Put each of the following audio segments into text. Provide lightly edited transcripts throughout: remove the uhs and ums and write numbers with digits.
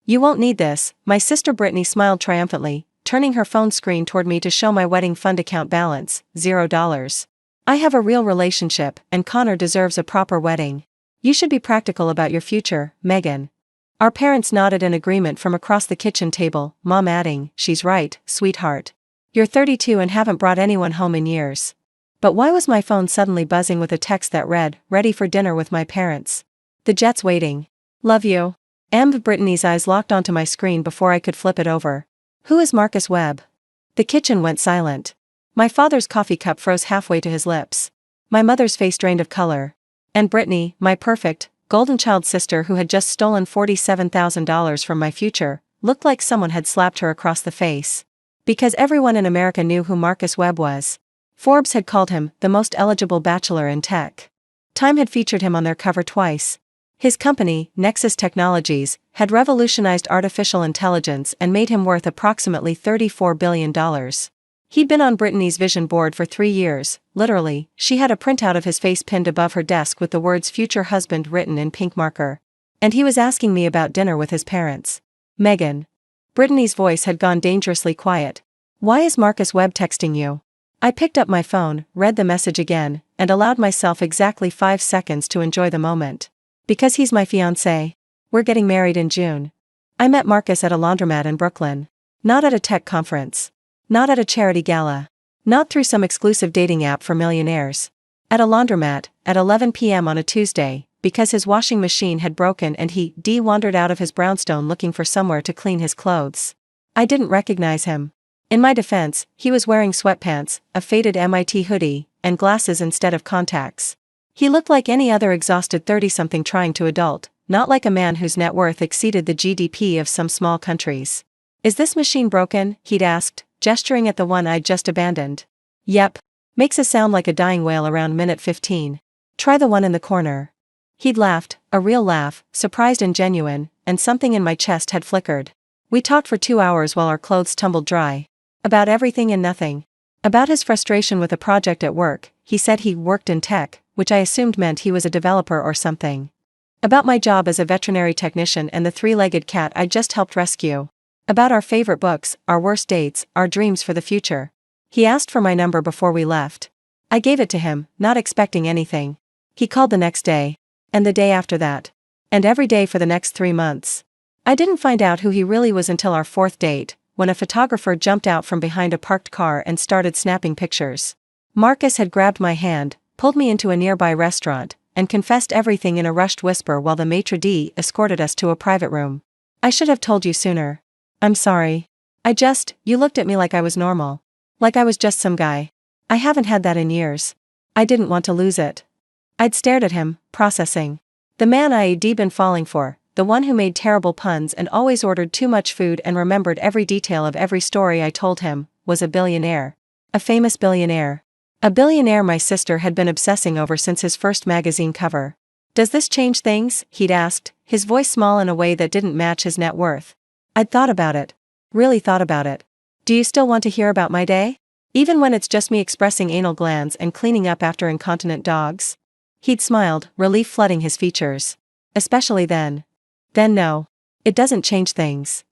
You won't need this, my sister Brittany smiled triumphantly, turning her phone screen toward me to show my wedding fund account balance, $0. I have a real relationship, and Connor deserves a proper wedding. You should be practical about your future, Megan. Our parents nodded in agreement from across the kitchen table, Mom adding, she's right, sweetheart. You're 32 and haven't brought anyone home in years. But why was my phone suddenly buzzing with a text that read, ready for dinner with my parents? The jet's waiting. Love you. Brittany's eyes locked onto my screen before I could flip it over. Who is Marcus Webb? The kitchen went silent. My father's coffee cup froze halfway to his lips. My mother's face drained of color. And Brittany, my perfect, golden child sister who had just stolen $47,000 from my future, looked like someone had slapped her across the face. Because everyone in America knew who Marcus Webb was. Forbes had called him the most eligible bachelor in tech. Time had featured him on their cover twice. His company, Nexus Technologies, had revolutionized artificial intelligence and made him worth approximately $34 billion. He'd been on Brittany's vision board for 3 years, literally. She had a printout of his face pinned above her desk with the words future husband written in pink marker. And he was asking me about dinner with his parents. Megan. Brittany's voice had gone dangerously quiet. Why is Marcus Webb texting you? I picked up my phone, read the message again, and allowed myself exactly 5 seconds to enjoy the moment. Because he's my fiancé. We're getting married in June. I met Marcus at a laundromat in Brooklyn. Not at a tech conference. Not at a charity gala. Not through some exclusive dating app for millionaires. At a laundromat, at 11 p.m. on a Tuesday, because his washing machine had broken and he wandered out of his brownstone looking for somewhere to clean his clothes. I didn't recognize him. In my defense, he was wearing sweatpants, a faded MIT hoodie, and glasses instead of contacts. He looked like any other exhausted 30-something trying to adult, not like a man whose net worth exceeded the GDP of some small countries. Is this machine broken? He'd asked, gesturing at the one I'd just abandoned. Yep. Makes a sound like a dying whale around minute 15. Try the one in the corner. He'd laughed, a real laugh, surprised and genuine, and something in my chest had flickered. We talked for 2 hours while our clothes tumbled dry. About everything and nothing. About his frustration with a project at work. He said he worked in tech, which I assumed meant he was a developer or something. About my job as a veterinary technician and the 3-legged cat I just helped rescue. About our favorite books, our worst dates, our dreams for the future. He asked for my number before we left. I gave it to him, not expecting anything. He called the next day. And the day after that. And every day for the next 3 months. I didn't find out who he really was until our 4th date, when a photographer jumped out from behind a parked car and started snapping pictures. Marcus had grabbed my hand, pulled me into a nearby restaurant, and confessed everything in a rushed whisper while the maitre d' escorted us to a private room. I should have told you sooner. I'm sorry. You looked at me like I was normal. Like I was just some guy. I haven't had that in years. I didn't want to lose it. I'd stared at him, processing. The man I'd been falling for, the one who made terrible puns and always ordered too much food and remembered every detail of every story I told him, was a billionaire. A famous billionaire. A billionaire my sister had been obsessing over since his first magazine cover. Does this change things? He'd asked, his voice small in a way that didn't match his net worth. I'd thought about it. Really thought about it. Do you still want to hear about my day? Even when it's just me expressing anal glands and cleaning up after incontinent dogs? He'd smiled, relief flooding his features. Especially then. Then no. It doesn't change things.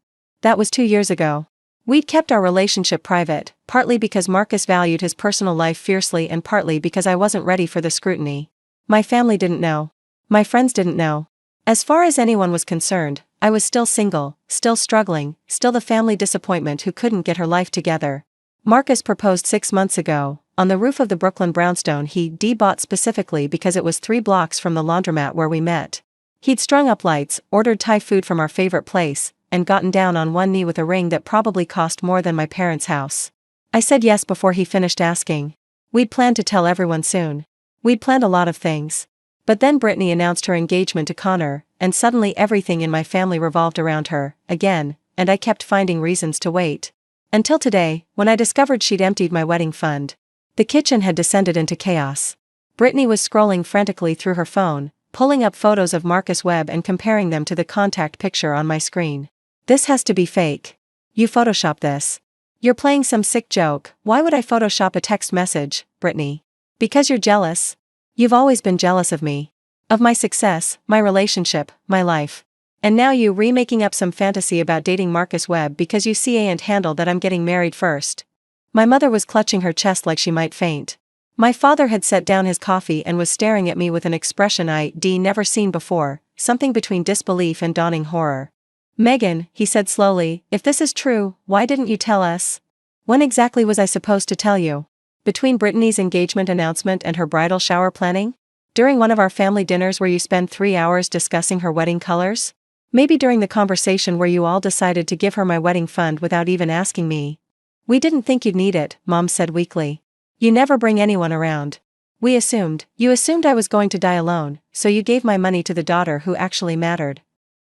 That was 2 years ago. We'd kept our relationship private, partly because Marcus valued his personal life fiercely and partly because I wasn't ready for the scrutiny. My family didn't know. My friends didn't know. As far as anyone was concerned, I was still single, still struggling, still the family disappointment who couldn't get her life together. Marcus proposed 6 months ago, on the roof of the Brooklyn brownstone he'd bought specifically because it was 3 blocks from the laundromat where we met. He'd strung up lights, ordered Thai food from our favorite place, and gotten down on one knee with a ring that probably cost more than my parents' house. I said yes before he finished asking. We'd planned to tell everyone soon. We'd planned a lot of things. But then Brittany announced her engagement to Connor, and suddenly everything in my family revolved around her, again, and I kept finding reasons to wait. Until today, when I discovered she'd emptied my wedding fund. The kitchen had descended into chaos. Brittany was scrolling frantically through her phone, pulling up photos of Marcus Webb and comparing them to the contact picture on my screen. This has to be fake. You photoshopped this. You're playing some sick joke. Why would I photoshop a text message, Brittany? Because you're jealous? You've always been jealous of me. Of my success, my relationship, my life. And now you remaking up some fantasy about dating Marcus Webb because you can't handle that I'm getting married first. My mother was clutching her chest like she might faint. My father had set down his coffee and was staring at me with an expression I'd never seen before, something between disbelief and dawning horror. Megan, he said slowly, if this is true, why didn't you tell us? When exactly was I supposed to tell you? Between Brittany's engagement announcement and her bridal shower planning? During one of our family dinners where you spend 3 hours discussing her wedding colors? Maybe during the conversation where you all decided to give her my wedding fund without even asking me. We didn't think you'd need it, Mom said weakly. You never bring anyone around. You assumed I was going to die alone, so you gave my money to the daughter who actually mattered.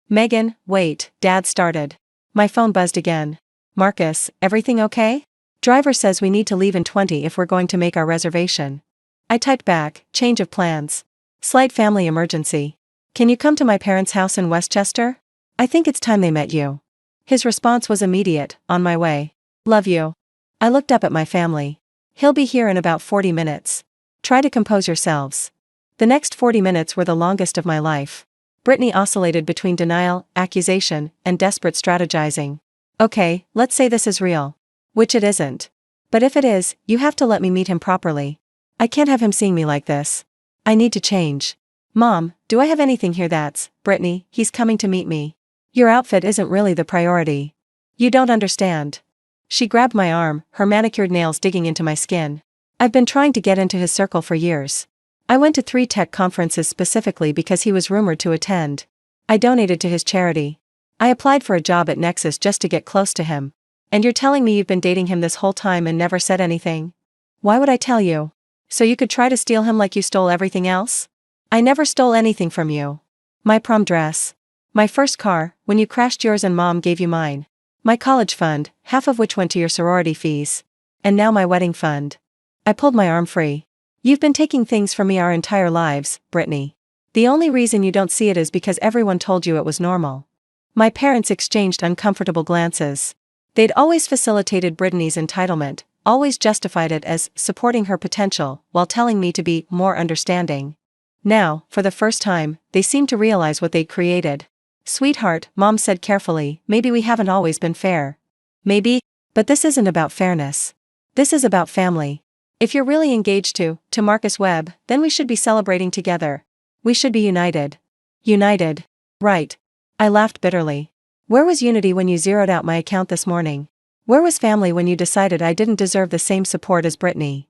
Megan, wait, Dad started. My phone buzzed again. Marcus, everything okay? Driver says we need to leave in 20 if we're going to make our reservation. I typed back, change of plans. Slight family emergency. Can you come to my parents' house in Westchester? I think it's time they met you. His response was immediate, on my way. Love you. I looked up at my family. He'll be here in about 40 minutes. Try to compose yourselves. The next 40 minutes were the longest of my life. Brittany oscillated between denial, accusation, and desperate strategizing. Okay, let's say this is real. Which it isn't. But if it is, you have to let me meet him properly. I can't have him seeing me like this. I need to change. Mom, do I have anything here that's, Brittany, he's coming to meet me. Your outfit isn't really the priority. You don't understand. She grabbed my arm, her manicured nails digging into my skin. I've been trying to get into his circle for years. I went to 3 tech conferences specifically because he was rumored to attend. I donated to his charity. I applied for a job at Nexus just to get close to him. And you're telling me you've been dating him this whole time and never said anything? Why would I tell you? So you could try to steal him like you stole everything else? I never stole anything from you. My prom dress. My first car, when you crashed yours and Mom gave you mine. My college fund, half of which went to your sorority fees. And now my wedding fund. I pulled my arm free. You've been taking things from me our entire lives, Brittany. The only reason you don't see it is because everyone told you it was normal. My parents exchanged uncomfortable glances. They'd always facilitated Brittany's entitlement, always justified it as supporting her potential, while telling me to be more understanding. Now, for the first time, they seemed to realize what they'd created. Sweetheart, Mom said carefully, maybe we haven't always been fair. Maybe, but this isn't about fairness. This is about family. If you're really engaged to Marcus Webb, then we should be celebrating together. We should be united. United. Right. I laughed bitterly. Where was unity when you zeroed out my account this morning? Where was family when you decided I didn't deserve the same support as Brittany?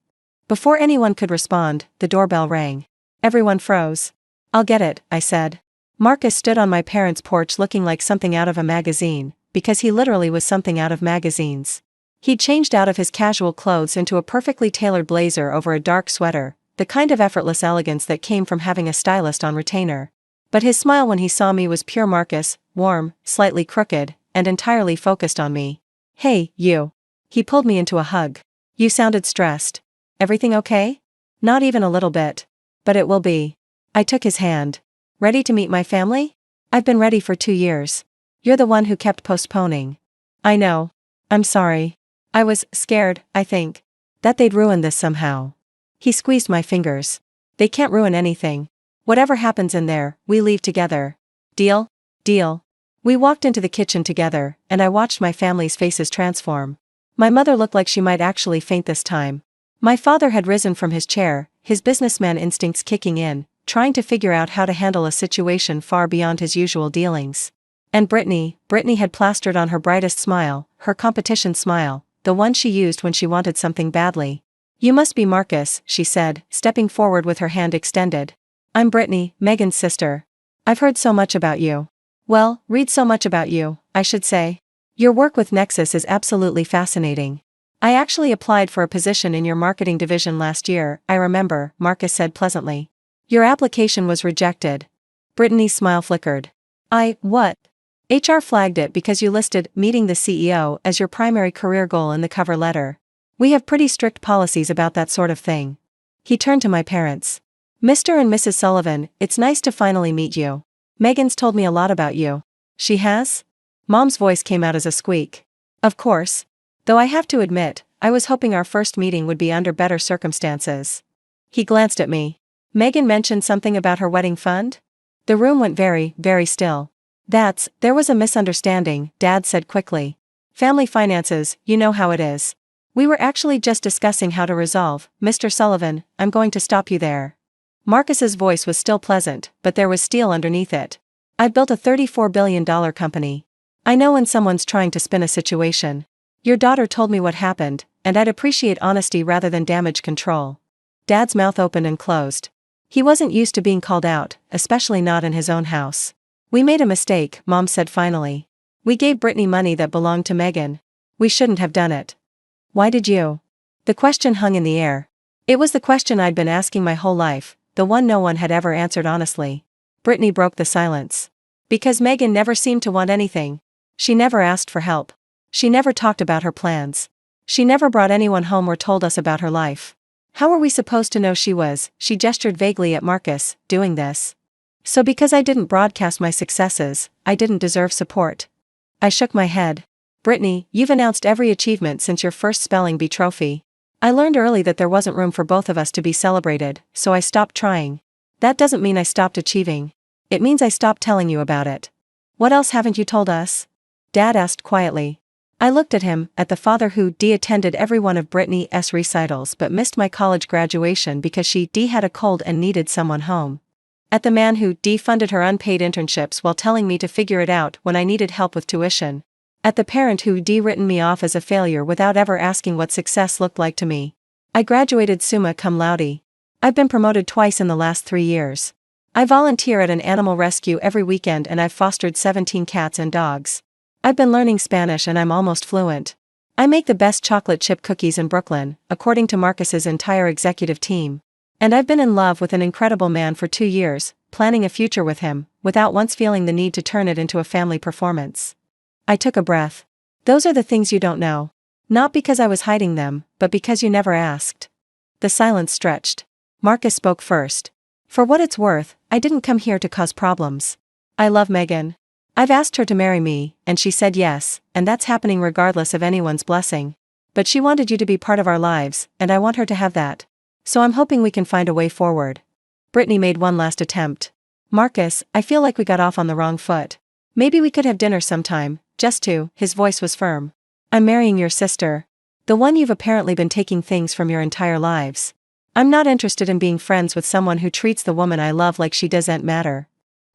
Before anyone could respond, the doorbell rang. Everyone froze. I'll get it, I said. Marcus stood on my parents' porch looking like something out of a magazine, because he literally was something out of magazines. He'd changed out of his casual clothes into a perfectly tailored blazer over a dark sweater, the kind of effortless elegance that came from having a stylist on retainer. But his smile when he saw me was pure Marcus, warm, slightly crooked, and entirely focused on me. Hey, you. He pulled me into a hug. You sounded stressed. Everything okay? Not even a little bit. But it will be. I took his hand. Ready to meet my family? I've been ready for 2 years. You're the one who kept postponing. I know. I'm sorry. I was scared, I think, that they'd ruin this somehow. He squeezed my fingers. They can't ruin anything. Whatever happens in there, we leave together. Deal? Deal. We walked into the kitchen together, and I watched my family's faces transform. My mother looked like she might actually faint this time. My father had risen from his chair, his businessman instincts kicking in, trying to figure out how to handle a situation far beyond his usual dealings. And Brittany had plastered on her brightest smile, her competition smile, the one she used when she wanted something badly. You must be Marcus, she said, stepping forward with her hand extended. I'm Brittany, Megan's sister. I've heard so much about you. Well, read so much about you, I should say. Your work with Nexus is absolutely fascinating. I actually applied for a position in your marketing division last year, I remember, Marcus said pleasantly. Your application was rejected. Brittany's smile flickered. What? HR flagged it because you listed meeting the CEO as your primary career goal in the cover letter. We have pretty strict policies about that sort of thing. He turned to my parents. Mr. and Mrs. Sullivan, it's nice to finally meet you. Megan's told me a lot about you. She has? Mom's voice came out as a squeak. Of course. Though I have to admit, I was hoping our first meeting would be under better circumstances. He glanced at me. Megan mentioned something about her wedding fund? The room went very, very still. There was a misunderstanding, Dad said quickly. Family finances, you know how it is. We were actually just discussing how to resolve. Mr. Sullivan, I'm going to stop you there. Marcus's voice was still pleasant, but there was steel underneath it. I've built a $34 billion company. I know when someone's trying to spin a situation. Your daughter told me what happened, and I'd appreciate honesty rather than damage control. Dad's mouth opened and closed. He wasn't used to being called out, especially not in his own house. We made a mistake, Mom said finally. We gave Brittany money that belonged to Megan. We shouldn't have done it. Why did you? The question hung in the air. It was the question I'd been asking my whole life, the one no one had ever answered honestly. Brittany broke the silence. Because Megan never seemed to want anything. She never asked for help. She never talked about her plans. She never brought anyone home or told us about her life. How were we supposed to know she gestured vaguely at Marcus, doing this? So because I didn't broadcast my successes, I didn't deserve support. I shook my head. Brittany, you've announced every achievement since your first spelling bee trophy. I learned early that there wasn't room for both of us to be celebrated, so I stopped trying. That doesn't mean I stopped achieving. It means I stopped telling you about it. What else haven't you told us? Dad asked quietly. I looked at him, at the father who attended every one of Brittany's recitals but missed my college graduation because she had a cold and needed someone home. At the man who funded her unpaid internships while telling me to figure it out when I needed help with tuition. At the parent who written me off as a failure without ever asking what success looked like to me. I graduated summa cum laude. I've been promoted twice in the last 3 years. I volunteer at an animal rescue every weekend and I've fostered 17 cats and dogs. I've been learning Spanish and I'm almost fluent. I make the best chocolate chip cookies in Brooklyn, according to Marcus's entire executive team. And I've been in love with an incredible man for 2 years, planning a future with him, without once feeling the need to turn it into a family performance. I took a breath. Those are the things you don't know. Not because I was hiding them, but because you never asked. The silence stretched. Marcus spoke first. For what it's worth, I didn't come here to cause problems. I love Megan. I've asked her to marry me, and she said yes, and that's happening regardless of anyone's blessing. But she wanted you to be part of our lives, and I want her to have that. So I'm hoping we can find a way forward. Brittany made one last attempt. Marcus, I feel like we got off on the wrong foot. Maybe we could have dinner sometime, just to, his voice was firm. I'm marrying your sister. The one you've apparently been taking things from your entire lives. I'm not interested in being friends with someone who treats the woman I love like she doesn't matter.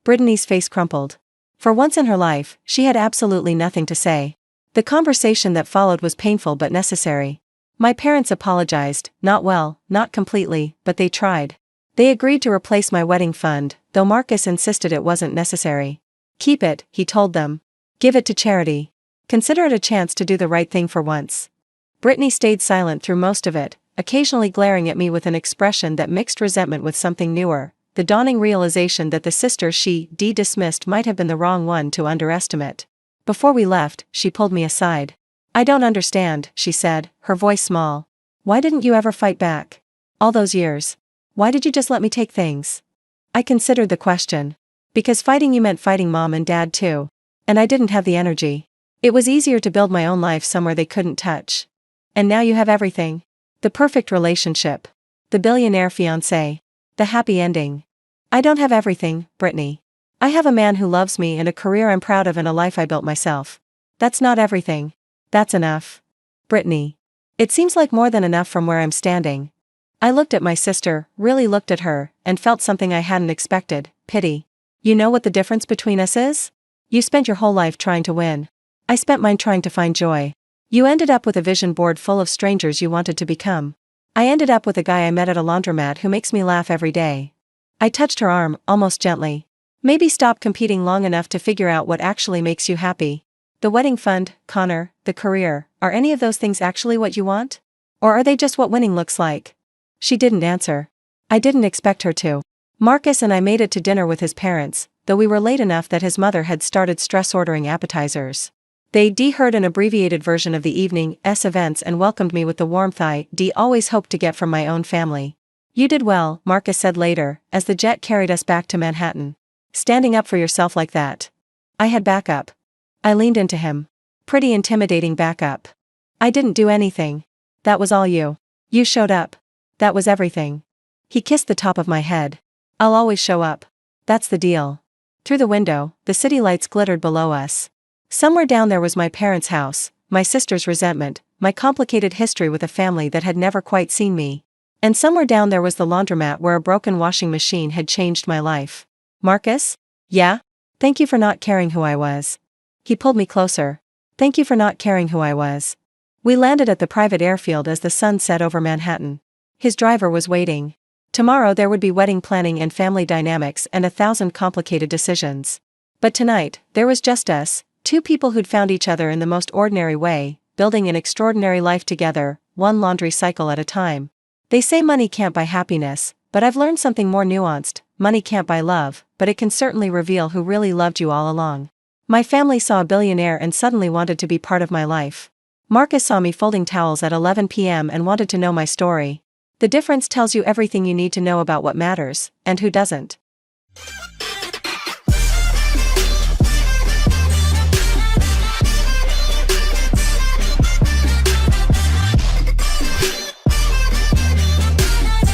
Brittany's face crumpled. For once in her life, she had absolutely nothing to say. The conversation that followed was painful but necessary. My parents apologized, not completely, but they tried. They agreed to replace my wedding fund, though Marcus insisted it wasn't necessary. Keep it, he told them. Give it to charity. Consider it a chance to do the right thing for once. Brittany stayed silent through most of it, occasionally glaring at me with an expression that mixed resentment with something newer, the dawning realization that the sister she dismissed might have been the wrong one to underestimate. Before we left, she pulled me aside. I don't understand, she said, her voice small. Why didn't you ever fight back? All those years. Why did you just let me take things? I considered the question. Because fighting you meant fighting Mom and Dad too. And I didn't have the energy. It was easier to build my own life somewhere they couldn't touch. And now you have everything. The perfect relationship. The billionaire fiancé. The happy ending. I don't have everything, Brittany. I have a man who loves me and a career I'm proud of and a life I built myself. That's not everything. That's enough. Brittany. It seems like more than enough from where I'm standing. I looked at my sister, really looked at her, and felt something I hadn't expected, pity. You know what the difference between us is? You spent your whole life trying to win. I spent mine trying to find joy. You ended up with a vision board full of strangers you wanted to become. I ended up with a guy I met at a laundromat who makes me laugh every day. I touched her arm, almost gently. Maybe stop competing long enough to figure out what actually makes you happy. The wedding fund, Connor, the career, are any of those things actually what you want? Or are they just what winning looks like? She didn't answer. I didn't expect her to. Marcus and I made it to dinner with his parents, though we were late enough that his mother had started stress ordering appetizers. They heard an abbreviated version of the evening's events and welcomed me with the warmth I always hoped to get from my own family. You did well, Marcus said later, as the jet carried us back to Manhattan. Standing up for yourself like that. I had backup. I leaned into him. Pretty intimidating backup. I didn't do anything. That was all you. You showed up. That was everything. He kissed the top of my head. I'll always show up. That's the deal. Through the window, the city lights glittered below us. Somewhere down there was my parents' house, my sister's resentment, my complicated history with a family that had never quite seen me. And somewhere down there was the laundromat where a broken washing machine had changed my life. Marcus? Yeah? Thank you for not caring who I was. He pulled me closer. Thank you for not caring who I was. We landed at the private airfield as the sun set over Manhattan. His driver was waiting. Tomorrow there would be wedding planning and family dynamics and 1,000 complicated decisions. But tonight, there was just us, two people who'd found each other in the most ordinary way, building an extraordinary life together, one laundry cycle at a time. They say money can't buy happiness, but I've learned something more nuanced. Money can't buy love, but it can certainly reveal who really loved you all along. My family saw a billionaire and suddenly wanted to be part of my life. Marcus saw me folding towels at 11 p.m. and wanted to know my story. The difference tells you everything you need to know about what matters, and who doesn't.